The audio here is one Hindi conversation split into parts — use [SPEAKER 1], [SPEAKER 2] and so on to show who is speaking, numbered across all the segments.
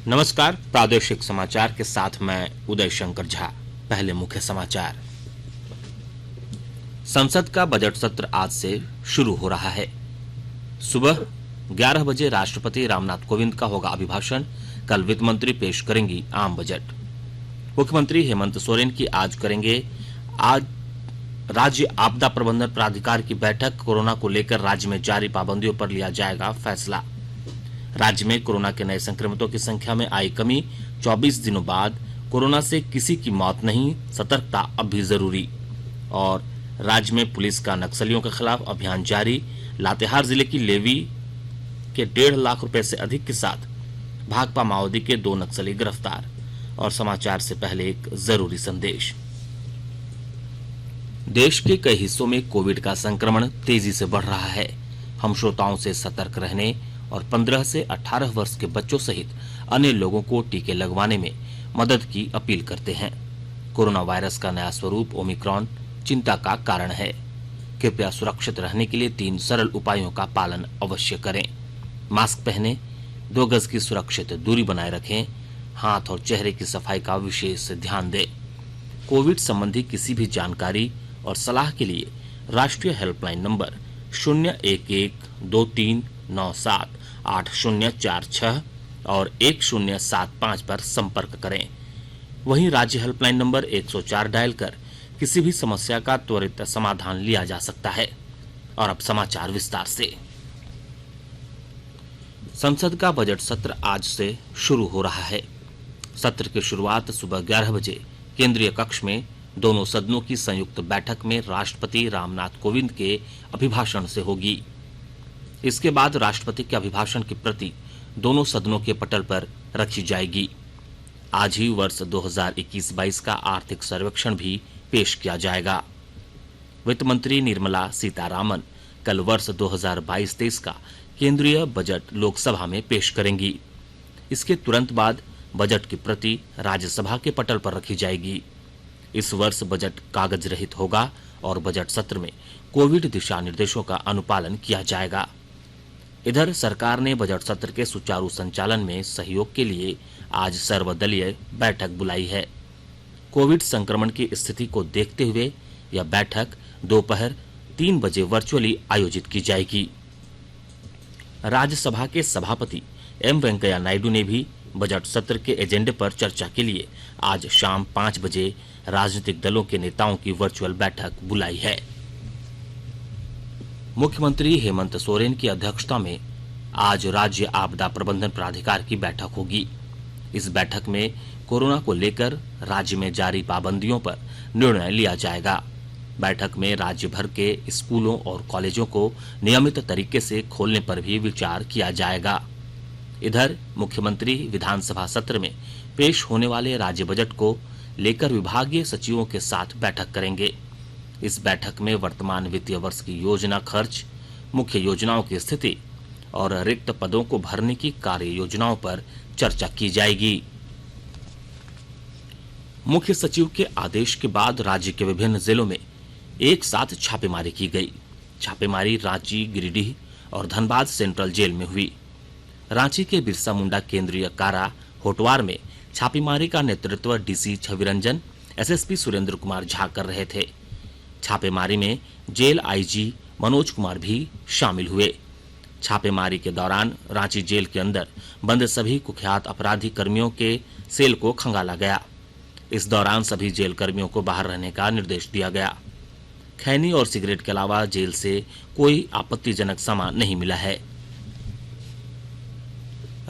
[SPEAKER 1] नमस्कार। प्रादेशिक समाचार के साथ मैं उदय शंकर झा। पहले मुख्य समाचार। संसद का बजट सत्र आज से शुरू हो रहा है। सुबह 11 बजे राष्ट्रपति रामनाथ कोविंद का होगा अभिभाषण। कल वित्त मंत्री पेश करेंगी आम बजट। मुख्यमंत्री हेमंत सोरेन की आज करेंगे राज्य आपदा प्रबंधन प्राधिकार की बैठक। कोरोना को लेकर राज्य में जारी पाबंदियों पर लिया जाएगा फैसला। राज्य में कोरोना के नए संक्रमितों की संख्या में आई कमी। 24 दिनों बाद कोरोना से किसी की मौत नहीं, सतर्कता अब भी जरूरी। और राज्य में पुलिस का नक्सलियों के खिलाफ अभियान जारी। लातेहार जिले की लेवी के 1.5 लाख रुपए से अधिक के साथ भाकपा माओवादी के 2 नक्सली गिरफ्तार। और समाचार से पहले एक जरूरी संदेश। देश के कई हिस्सों में कोविड का संक्रमण तेजी से बढ़ रहा है। हम श्रोताओं से सतर्क रहने और 15 से 18 वर्ष के बच्चों सहित अन्य लोगों को टीके लगवाने में मदद की अपील करते हैं। कोरोना वायरस का नया स्वरूप ओमिक्रॉन चिंता का कारण है। कृपया सुरक्षित रहने के लिए 3 सरल उपायों का पालन अवश्य करें। मास्क पहनें, 2 गज की सुरक्षित दूरी बनाए रखें, हाथ और चेहरे की सफाई का विशेष ध्यान दें। कोविड संबंधी किसी भी जानकारी और सलाह के लिए राष्ट्रीय हेल्पलाइन नंबर 01123978046 और 1075 पर संपर्क करें। वहीं राज्य हेल्पलाइन नंबर 104 डायल कर किसी भी समस्या का त्वरित समाधान लिया जा सकता है। और अब समाचार विस्तार से। संसद का बजट सत्र आज से शुरू हो रहा है। सत्र की शुरुआत सुबह 11 बजे केंद्रीय कक्ष में दोनों सदनों की संयुक्त बैठक में राष्ट्रपति रामनाथ कोविंद के अभिभाषण से होगी। इसके बाद राष्ट्रपति के अभिभाषण की प्रति दोनों सदनों के पटल पर रखी जाएगी। आज ही वर्ष 2021-22 का आर्थिक सर्वेक्षण भी पेश किया जाएगा। वित्त मंत्री निर्मला सीतारामन कल वर्ष 2022-23 का केंद्रीय बजट लोकसभा में पेश करेंगी। इसके तुरंत बाद बजट की प्रति राज्यसभा के पटल पर रखी जाएगी। इस वर्ष बजट कागज रहित होगा और बजट सत्र में कोविड दिशा निर्देशों का अनुपालन किया जाएगा। इधर सरकार ने बजट सत्र के सुचारू संचालन में सहयोग के लिए आज सर्वदलीय बैठक बुलाई है। कोविड संक्रमण की स्थिति को देखते हुए यह बैठक दोपहर 3 बजे वर्चुअली आयोजित की जाएगी। राज्यसभा के सभापति एम वेंकैया नायडू ने भी बजट सत्र के एजेंडे पर चर्चा के लिए आज शाम 5 बजे राजनीतिक दलों के नेताओं की वर्चुअल बैठक बुलाई है। मुख्यमंत्री हेमंत सोरेन की अध्यक्षता में आज राज्य आपदा प्रबंधन प्राधिकार की बैठक होगी। इस बैठक में कोरोना को लेकर राज्य में जारी पाबंदियों पर निर्णय लिया जाएगा। बैठक में राज्य भर के स्कूलों और कॉलेजों को नियमित तरीके से खोलने पर भी विचार किया जाएगा। इधर मुख्यमंत्री विधानसभा सत्र में पेश होने वाले राज्य बजट को लेकर विभागीय सचिवों के साथ बैठक करेंगे। इस बैठक में वर्तमान वित्तीय वर्ष की योजना खर्च, मुख्य योजनाओं की स्थिति और रिक्त पदों को भरने की कार्य योजनाओं पर चर्चा की जाएगी। मुख्य सचिव के आदेश के बाद राज्य के विभिन्न जिलों में एक साथ छापेमारी की गई। छापेमारी रांची, गिरिडीह और धनबाद सेंट्रल जेल में हुई। रांची के बिरसा मुंडा केंद्रीय कारा होटवार में छापेमारी का नेतृत्व डीसी छविरंजन, एसएसपी सुरेंद्र कुमार झा कर रहे थे। छापेमारी में जेल आईजी मनोज कुमार भी शामिल हुए। छापेमारी के दौरान रांची जेल के अंदर बंद सभी कुख्यात अपराधी कर्मियों के सेल को खंगाला गया। इस दौरान सभी जेल कर्मियों को बाहर रहने का निर्देश दिया गया। खैनी और सिगरेट के अलावा जेल से कोई आपत्तिजनक सामान नहीं मिला है।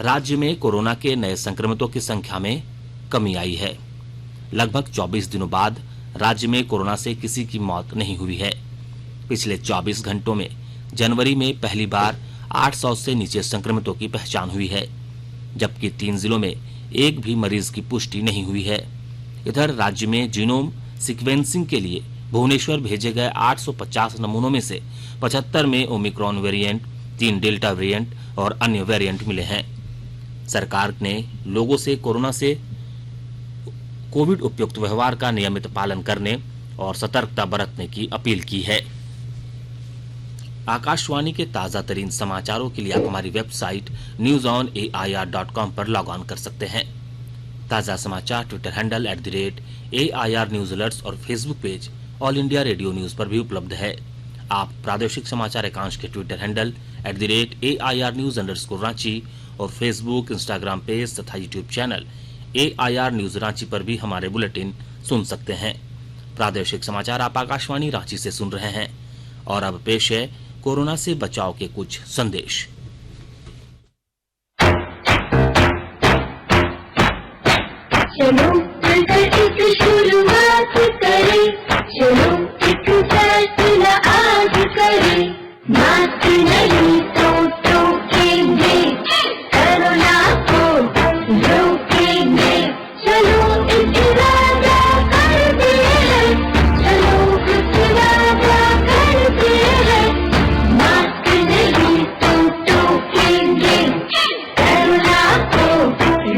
[SPEAKER 1] राज्य में कोरोना के नए संक्रमितों की संख्या में कमी आई है। लगभग 24 दिनों बाद राज्य में कोरोना से किसी की मौत नहीं हुई है। पिछले 24 घंटों में जनवरी में पहली बार 800 से नीचे संक्रमितों की पहचान हुई है, जबकि 3 जिलों में एक भी मरीज की पुष्टि नहीं हुई है। इधर राज्य में जीनोम सीक्वेंसिंग के लिए भुवनेश्वर भेजे गए 850 नमूनों में से 75 में ओमिक्रॉन वेरिएंट, 3 डेल्टा वेरिएंट और अन्य वेरिएंट मिले हैं। सरकार ने लोगों से कोविड उपयुक्त व्यवहार का नियमित पालन करने और सतर्कता बरतने की अपील की है। आकाशवाणी के ताजा तरीन समाचारों के लिए आप हमारी वेबसाइट newsonair.com पर लॉग ऑन कर सकते हैं। ताजा समाचार Twitter handle @AIR news alerts और Facebook page All India Radio news पर भी उपलब्ध है। आप प्रादेशिक समाचार एकांश के Twitter handle @AIR news _Ranchi और फेसबुक, इंस्टाग्राम पेज तथा YouTube channel AIR news Ranchi पर भी हमारे बुलेटिन सुन सकते हैं। प्रादेशिक समाचार आप आकाशवाणी रांची से सुन रहे हैं और अब पेश है कोरोना से बचाव के कुछ संदेश।
[SPEAKER 2] चलो मिलकर एक शुरुआत करें, चलो एक फैसला आज करें, मास्क नहीं तो टोकेंगे, कोरोना को रोकेंगे, चलो एक इरादा करते हैं, चलो एक इरादा करते हैं, मास्क नहीं तो टोकेंगे, कोरोना को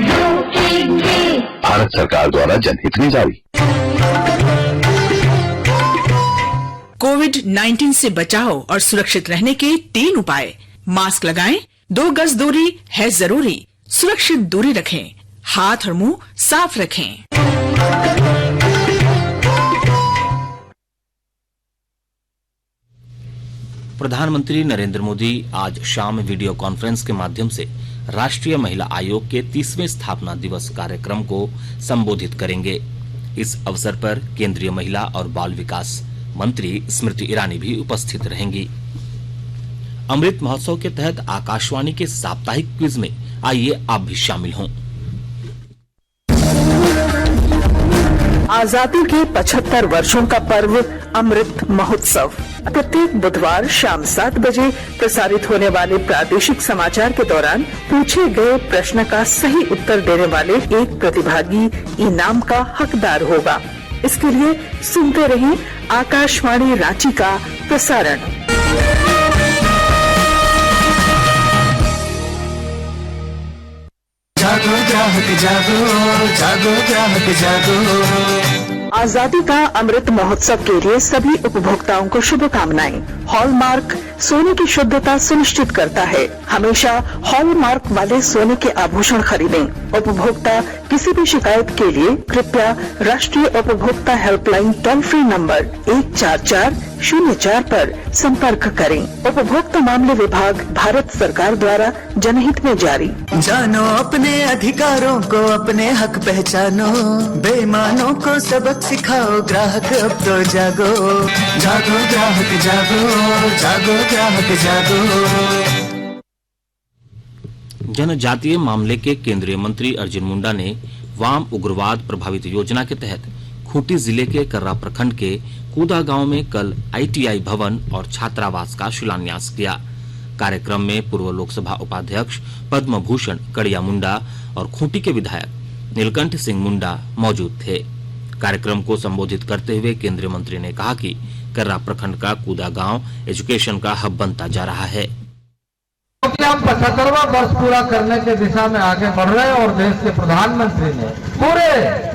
[SPEAKER 2] रोकेंगे।
[SPEAKER 3] भारत सरकार द्वारा जनहित में जारी।
[SPEAKER 4] कोविड-19 से बचाव और सुरक्षित रहने के 3 उपाय। मास्क लगाएं, 2 गज दूरी है जरूरी, सुरक्षित दूरी रखें, हाथ और मुंह साफ रखें।
[SPEAKER 1] प्रधानमंत्री नरेंद्र मोदी आज शाम वीडियो कॉन्फ्रेंस के माध्यम से राष्ट्रीय महिला आयोग के 30वें स्थापना दिवस कार्यक्रम को संबोधित करेंगे। इस अवसर पर केंद्रीय महिला और बाल विकास मंत्री स्मृति ईरानी भी उपस्थित रहेंगी। अमृत महोत्सव के तहत आकाशवाणी के साप्ताहिक क्विज में आइए आप भी शामिल हों।
[SPEAKER 4] आजादी के 75 वर्षों का पर्व अमृत महोत्सव प्रत्येक बुधवार शाम 7 बजे प्रसारित होने वाले प्रादेशिक समाचार के दौरान पूछे गए प्रश्न का सही उत्तर देने वाले एक प्रतिभागी इनाम का हकदार होगा। इसके लिए सुनते रहें आकाशवाणी रांची का प्रसारण।
[SPEAKER 5] जागो ग्राहक जागो, जागो ग्राहक जागो।
[SPEAKER 4] आजादी का अमृत महोत्सव के लिए सभी उपभोक्ताओं को शुभकामनाएं। हॉलमार्क सोने की शुद्धता सुनिश्चित करता है। हमेशा हॉलमार्क वाले सोने के आभूषण खरीदें। उपभोक्ता किसी भी शिकायत के लिए कृपया राष्ट्रीय उपभोक्ता हेल्पलाइन टोल फ्री नंबर 14404 पर संपर्क करें। उपभोक्ता मामले विभाग भारत सरकार द्वारा जनहित में जारी।
[SPEAKER 5] जानो अपने अधिकारों को, अपने हक पहचानो, बेईमानों को सबक सिखाओ, ग्राहक अब तो जागो, जागो ग्राहक जागो, जागो ग्राहक जागो।
[SPEAKER 1] जनजातीय मामले के केंद्रीय मंत्री अर्जुन मुंडा ने वाम उग्रवाद प्रभावित योजना के तहत खूंटी जिले के कर्रा प्रखंड के कूदा गांव में कल ITI भवन और छात्रावास का शिलान्यास किया। कार्यक्रम में पूर्व लोकसभा उपाध्यक्ष पद्म भूषण कड़िया मुंडा और खूंटी के विधायक नीलकंठ सिंह मुंडा मौजूद थे। कार्यक्रम को संबोधित करते हुए केंद्रीय मंत्री ने कहा कि कर्रा प्रखंड का कूदा गांव एजुकेशन का हब बनता जा रहा है।
[SPEAKER 6] क्योंकि हम 75वां वर्ष पूरा करने के दिशा में आगे बढ़ रहे हैं और देश के प्रधानमंत्री ने पूरे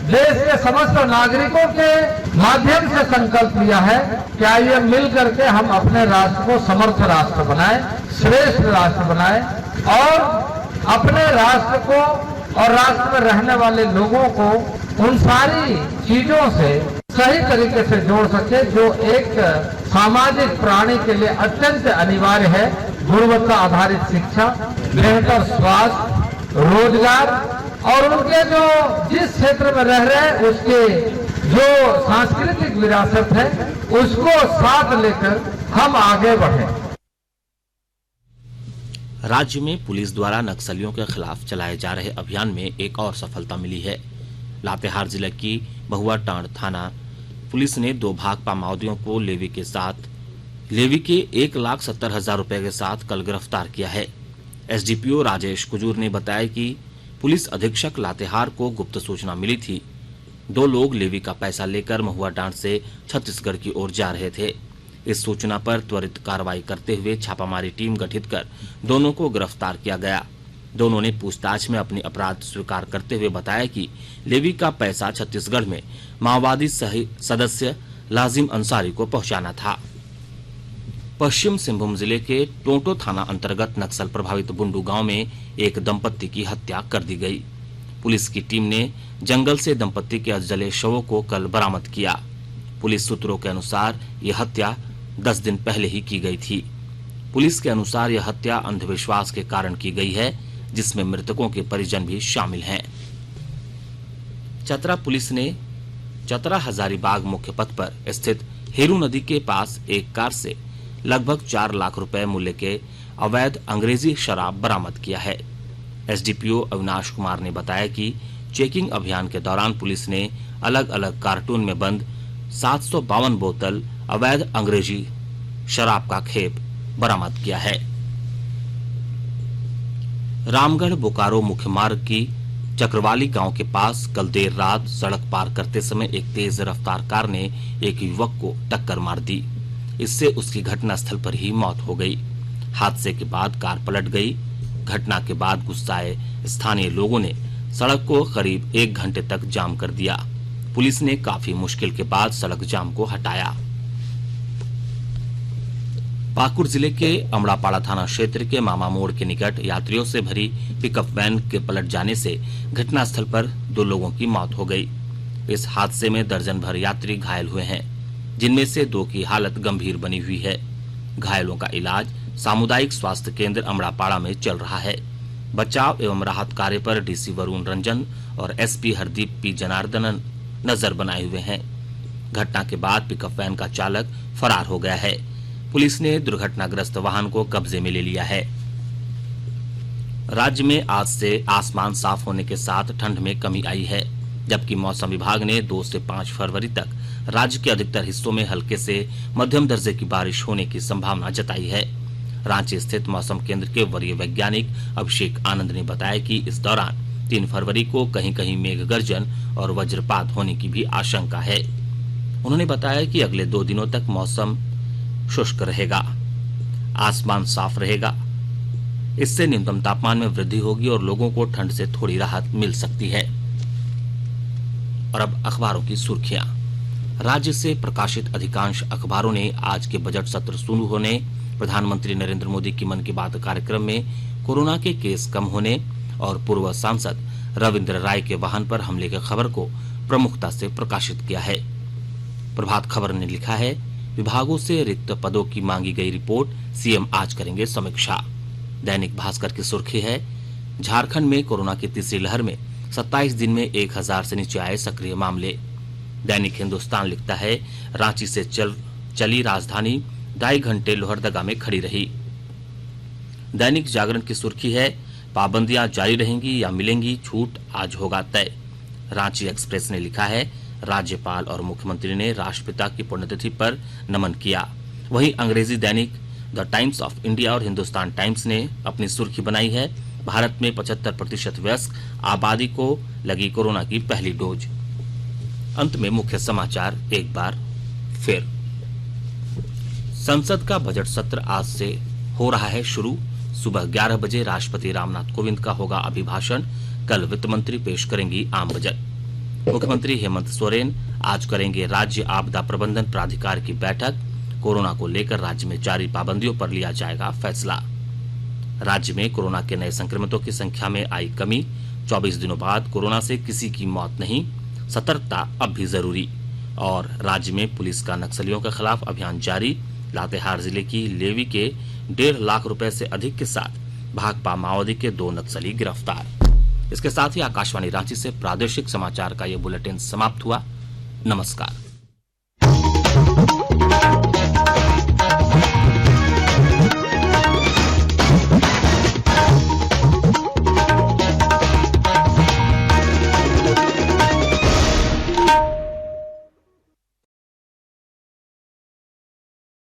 [SPEAKER 6] देश के समस्त नागरिकों के माध्यम से संकल्प लिया है कि आइए मिल करके हम अपने राष्ट्र को समर्थ राष्ट्र बनाएं, श्रेष्ठ राष्ट्र बनाएं और अपने राष्ट्र को और राष्ट्र में रहने वाले लोगों को उन सारी चीजों से सही तरीके से जोड़ सके जो एक सामाजिक प्राणी के लिए अत्यंत अनिवार्य है। गुणवत्ता आधारित शिक्षा, बेहतर स्वास्थ्य, रोजगार और उनके जो जिस क्षेत्र में रह रहे हैं उसके जो सांस्कृतिक विरासत है उसको साथ लेकर हम आगे बढ़े।
[SPEAKER 1] राज्य में पुलिस द्वारा नक्सलियों के खिलाफ चलाए जा रहे अभियान में एक और सफलता मिली है। लातेहार जिले की बहुआ टांड थाना पुलिस ने 2 भाकपा माओवादियों को लेवी के 1,70,000 रुपए के साथ कल गिरफ्तार किया है। SDPO राजेश कुजूर ने बताया कि पुलिस अधीक्षक लातेहार को गुप्त सूचना मिली थी। 2 लोग लेवी का पैसा लेकर महुआ डांड से छत्तीसगढ़ की ओर जा रहे थे। इस सूचना पर त्वरित कार्रवाई करते हुए छापामारी टीम गठित कर दोनों को गिरफ्तार किया गया। दोनों ने पूछताछ में अपने अपराध स्वीकार करते हुए बताया कि लेवी का पैसा छत्तीसगढ़ में माओवादी सदस्य लाजिम अंसारी को पहुंचाना था। पश्चिम सिंहभूम जिले के टोंटो थाना अंतर्गत नक्सल प्रभावित बुंडू गांव में एक दंपत्ति की हत्या कर दी गई। पुलिस की टीम ने जंगल से दंपत्ति के जले शवों को कल बरामद किया। पुलिस सूत्रों के अनुसार यह हत्या 10 दिन पहले ही की गई थी। पुलिस के अनुसार यह हत्या अंधविश्वास के कारण की गई है, जिसमें मृतकों के परिजन भी शामिल हैं। चतरा पुलिस ने चतरा हजारीबाग मुख्य पथ पर स्थित हेरू नदी के पास एक कार से लगभग 4 लाख रुपए मूल्य के अवैध अंग्रेजी शराब बरामद किया है। एसडीपीओ अविनाश कुमार ने बताया कि चेकिंग अभियान के दौरान पुलिस ने अलग अलग कार्टून में बंद 752 बोतल अवैध अंग्रेजी शराब का खेप बरामद किया है। रामगढ़ बोकारो मुख्य मार्ग की चक्रवाली गांव के पास कल देर रात सड़क पार करते समय एक तेज रफ्तार कार ने एक युवक को टक्कर मार दी। इससे उसकी घटनास्थल पर ही मौत हो गई। हादसे के बाद कार पलट गई। घटना के बाद गुस्साए स्थानीय लोगों ने सड़क को करीब 1 घंटे तक जाम कर दिया। पुलिस ने काफी मुश्किल के बाद सड़क जाम को हटाया। पाकुड़ जिले के अमड़ापाड़ा थाना क्षेत्र के मामा मोड़ के निकट यात्रियों से भरी पिकअप वैन के पलट जाने से घटनास्थल पर 2 लोगों की मौत हो गई। इस हादसे में दर्जन भर यात्री घायल हुए हैं, जिनमें से 2 की हालत गंभीर बनी हुई है। घायलों का इलाज सामुदायिक स्वास्थ्य केंद्र अमड़ापाड़ा में चल रहा है। बचाव एवं राहत कार्य पर डीसी वरुण रंजन और एसपी हरदीप पी जनार्दनन नजर बनाए हुए हैं। घटना के बाद पिकअप वैन का चालक फरार हो गया है। पुलिस ने दुर्घटनाग्रस्त वाहन को कब्जे में ले लिया है। राज्य में आज से आसमान साफ होने के साथ ठंड में कमी आई है, जबकि मौसम विभाग ने 2 से 5 फरवरी तक राज्य के अधिकतर हिस्सों में हल्के से मध्यम दर्जे की बारिश होने की संभावना जताई है। रांची स्थित मौसम केंद्र के वरीय वैज्ञानिक अभिषेक आनंद ने बताया कि इस दौरान 3 फरवरी को कहीं कहीं मेघ गर्जन और वज्रपात होने की भी आशंका है। उन्होंने बताया कि अगले 2 दिनों तक मौसम शुष्क रहेगा, आसमान साफ रहेगा। इससे न्यूनतम तापमान में वृद्धि होगी और लोगों को ठंड से थोड़ी राहत मिल सकती है। और अब अखबारों की सुर्खियां। राज्य से प्रकाशित अधिकांश अखबारों ने आज के बजट सत्र शुरू होने, प्रधानमंत्री नरेंद्र मोदी की मन की बात कार्यक्रम में कोरोना के केस कम होने और पूर्व सांसद रविंद्र राय के वाहन पर हमले की खबर को प्रमुखता से प्रकाशित किया है। प्रभात खबर ने लिखा है, विभागों से रिक्त पदों की मांगी गई रिपोर्ट, सीएम आज करेंगे समीक्षा। दैनिक भास्कर की सुर्खी है, झारखंड में कोरोना की तीसरी लहर में 27 दिन में 1000 से नीचे आए सक्रिय मामले। दैनिक हिंदुस्तान लिखता है, रांची से चली राजधानी 2.5 घंटे लोहरदगा में खड़ी रही। दैनिक जागरण की सुर्खी है, पाबंदियां जारी रहेंगी या मिलेंगी छूट, आज होगा तय। रांची एक्सप्रेस ने लिखा है, राज्यपाल और मुख्यमंत्री ने राष्ट्रपिता की पुण्यतिथि पर नमन किया। वहीं अंग्रेजी दैनिक द टाइम्स ऑफ इंडिया और हिंदुस्तान टाइम्स ने अपनी सुर्खी बनाई है, भारत में 75% वयस्क आबादी को लगी कोरोना की पहली डोज। अंत में मुख्य समाचार एक बार फिर। संसद का बजट सत्र आज से हो रहा है शुरू। सुबह 11 बजे राष्ट्रपति रामनाथ कोविंद का होगा अभिभाषण। कल वित्त मंत्री पेश करेंगी आम बजट। मुख्यमंत्री हेमंत सोरेन आज करेंगे राज्य आपदा प्रबंधन प्राधिकार की बैठक। कोरोना को लेकर राज्य में जारी पाबंदियों पर लिया जाएगा फैसला। राज्य में कोरोना के नए संक्रमितों की संख्या में आई कमी। 24 दिनों बाद कोरोना से किसी की मौत नहीं, सतर्कता अब भी जरूरी। और राज्य में पुलिस का नक्सलियों के खिलाफ अभियान जारी। लातेहार जिले की लेवी के 1.5 लाख रुपए से अधिक के साथ भाकपा माओवादी के 2 नक्सली गिरफ्तार। इसके साथ ही आकाशवाणी रांची से प्रादेशिक समाचार का ये बुलेटिन समाप्त हुआ। नमस्कार।